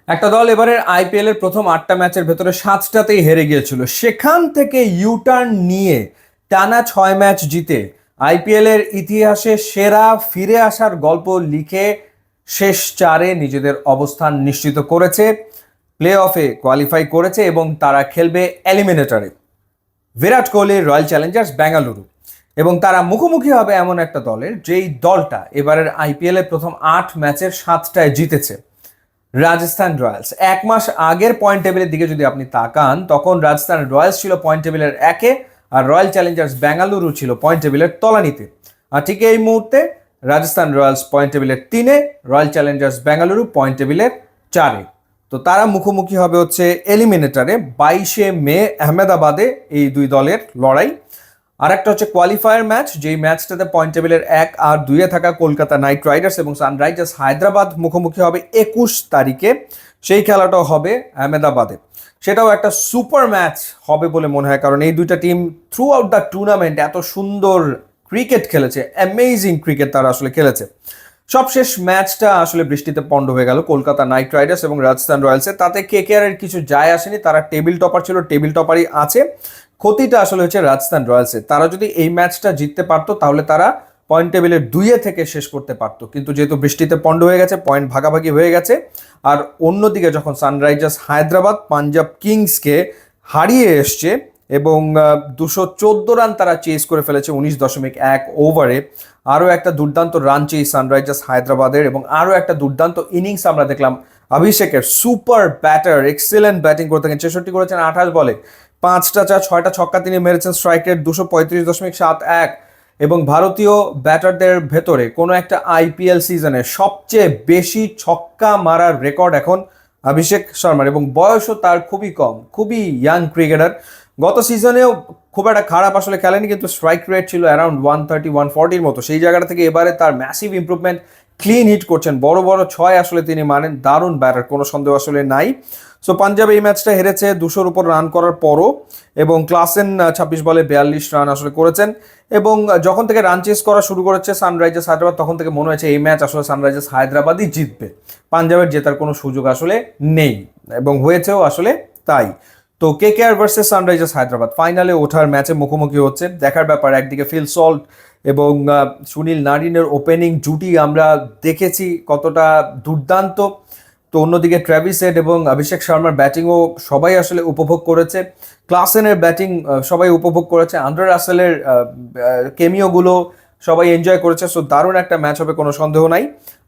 একটা দল এবারের আইপিএল এর প্রথম 8টা ম্যাচের ভেতরে 7টাতেই হেরে গিয়েছিল, সেখান থেকে ইউটার্ন নিয়ে টানা 6 ম্যাচ জিতে আইপিএল এর ইতিহাসে সেরা ফিরে আসার গল্প লিখে শেষ চারে নিজেদের অবস্থান নিশ্চিত করেছে, প্লে অফে কোয়ালিফাই করেছে এবং তারা খেলবে এলিমিনেটরে বিরাট কোহলির রয়্যাল চ্যালেঞ্জার্স বেঙ্গালুরু। এবং তারা মুখোমুখি হবে এমন একটা দলের যেই দলটা এবারের আইপিএল এর প্রথম 8 ম্যাচের 7টায় জিতেছে, রাজস্থান রয়্যালস। 1 মাস আগের পয়েন্ট টেবিলের দিকে যদি আপনি তাকান, তখন রাজস্থান রয়্যালস ছিল পয়েন্ট টেবিলের 1-এ আর রয়্যাল চ্যালেঞ্জার্স বেঙ্গালুরু ছিল পয়েন্ট টেবিলের তলানিতে। আর ঠিক এই মুহূর্তে রাজস্থান রয়্যালস পয়েন্ট টেবিলের 3-এ, রয়্যাল চ্যালেঞ্জার্স বেঙ্গালুরু পয়েন্ট টেবিলের 4-এ। তো তারা মুখোমুখি হবে হচ্ছে এলিমিনেটরে 22শে মে আহমেদাবাদে, এই দুই দলের লড়াই। আর একটা হচ্ছে কোয়ালিফায়ার ম্যাচ, যেই ম্যাচটাতে পয়েন্ট টেবিলের 1 আর 2-এ থাকা কলকাতা নাইট রাইডার্স এবং সানরাইজার্স হায়দ্রাবাদ মুখোমুখি হবে 21 তারিখে। সেই খেলাটাও হবে আহমেদাবাদে। সেটাও একটা সুপার ম্যাচ হবে বলে মনে হয়, কারণ এই দুইটা team through out the tournament এত সুন্দর ক্রিকেট খেলেছে, অ্যামেজিং ক্রিকেট তারা আসলে খেলেছে। সবশেষ ম্যাচটা আসলে বৃষ্টিতে পন্ড হয়ে গেল কলকাতা নাইট রাইডার্স এবং রাজস্থান রয়্যালসের। তাতে কেকেআর এর কিছু যায় আসেনি, তারা টেবিল টপার ছিল, টেবিল টপারই আছে। ক্ষতিটা আসলে হচ্ছে রাজস্থান রয়্যালসের। তারা যদি এই ম্যাচটা জিততে পারতো তাহলে তারা পয়েন্ট টেবিলের 2-এ থেকে শেষ করতে পারতো, কিন্তু যেহেতু বৃষ্টিতে পন্ড হয়ে গেছে, পয়েন্ট ভাগাভাগি হয়ে গেছে। আর অন্যদিকে যখন সানরাইজার্স হায়দ্রাবাদ পাঞ্জাব কিংসকে হারিয়ে এসছে এবং 214 রান তারা চেস করে ফেলেছে 19.1 ওভারে। আরও একটা দুর্দান্ত রান চেস সানরাইজার্স হায়দ্রাবাদের এবং আরও একটা দুর্দান্ত ইনিংস আমরা দেখলাম অভিষেকের। সুপার ব্যাটার, এক্সেলেন্ট ব্যাটিং করতে থাকেন, 63 করেছেন 28 বলে, 5টা চার 6টা ছক্কা তিনি মেরেছেন। স্ট্রাইক রেট 235.71 এবং ভারতীয় ব্যাটারদের ভেতরে কোনো একটা আইপিএল সিজনে সবচেয়ে বেশি ছক্কা মারার রেকর্ড এখন অভিষেক শর্মার এবং বয়সও তার খুবই কম, খুবই ইয়াং ক্রিকেটার। গত সিজনেও খুব একটা খারাপ আসলে খেলেনি, কিন্তু স্ট্রাইক রেট ছিল অ্যারাউন্ড 130-140-র মতো। সেই জায়গাটা থেকে এবারে তার ম্যাসিভ ইম্প্রুভমেন্ট, ক্লিন হিট করছেন, বড় বড় ছয় আসলে তিনি মানেন, দারুণ ব্যাটার, কোনো সন্দেহ আসলে নাই। সো পাঞ্জাব এই ম্যাচটা হেরেছে 200-র উপর রান করার পরও, এবং ক্লাসেন 26 বলে 42 রান আসলে করেছেন। এবং যখন থেকে রান চেস করা শুরু করেছে সানরাইজার্স হায়দ্রাবাদ, তখন থেকে মনে হয়েছে এই ম্যাচ আসলে সানরাইজার্স হায়দ্রাবাদই জিতবে, পাঞ্জাবের জেতার কোনো সুযোগ আসলে নেই, এবং হয়েছেও আসলে তাই। তো কেকেআর ভার্সেস সানরাইজার্স হায়দ্রাবাদ ফাইনালে ওঠার ম্যাচে মুখোমুখি হচ্ছে, দেখার ব্যাপার। একদিকে ফিল সল্ট এবং সুনীল নারিনের ওপেনিং জুটি আমরা দেখেছি কতটা দুর্দান্ত। তো অন্যদিকে ট্র্যাভিস হেড এবং অভিষেক শর্মার ব্যাটিংও সবাই আসলে উপভোগ করেছে, ক্লাসেনের ব্যাটিং সবাই উপভোগ করেছে, আন্দ্রে রাসেলের কেমিওগুলো সবাই এনজয় করেছে। সো দারুণ একটা ম্যাচ হবে, কোনো সন্দেহ নাই।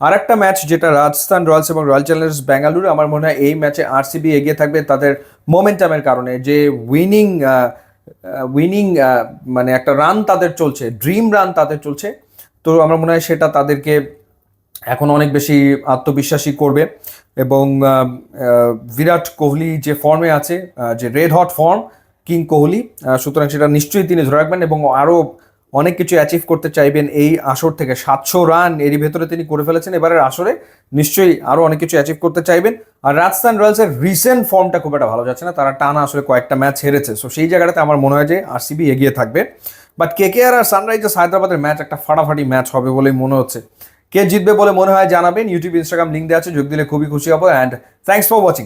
আর একটা ম্যাচ যেটা রাজস্থান রয়্যালস এবং রয়্যাল চ্যালেঞ্জার্স বেঙ্গালুরু, আমার মনে হয় এই ম্যাচে আরসিবি এগিয়ে থাকবে তাদের মোমেন্টামের কারণে। যে উইনিং উইনিং মানে একটা রান তাদের চলছে, ড্রিম রান তাদের চলছে, তো আমার মনে হয় সেটা তাদেরকে এখন অনেক বেশি আত্মবিশ্বাসী করবে। এবং বিরাট কোহলি যে ফর্মে আছে, যে red hot form king Kohli, সুতরাং সেটা নিশ্চয়ই তিনি ধরে রাখবেন এবং আরও অনেক কিছু অ্যাচিভ করতে চাইবেন এই আসর থেকে। 700 রান এরই ভেতরে তিনি করে ফেলেছেন এবারের আসরে, নিশ্চয়ই আরও অনেক কিছু অ্যাচিভ করতে চাইবেন। আর রাজস্থান রয়্যালসের রিসেন্ট ফর্মটা খুব একটা ভালো যাচ্ছে না, তারা টানা আসলে কয়েকটা ম্যাচ হেরেছে। সো সেই জায়গাটাতে আমার মনে হয় যে আরসিবি এগিয়ে থাকবে। বাট কেকেআর আর সানরাইজার্স হায়দ্রাবাদের ম্যাচ একটা ফাটাফাটি ম্যাচ হবে বলেই মনে হচ্ছে। কে জিতবে বলে মনে হয় জানাবেন, ইউটিউব ইনস্টাগ্রাম লিঙ্ক দেওয়া আছে, যোগ দিলে খুবই খুশি হবো। And thanks for watching.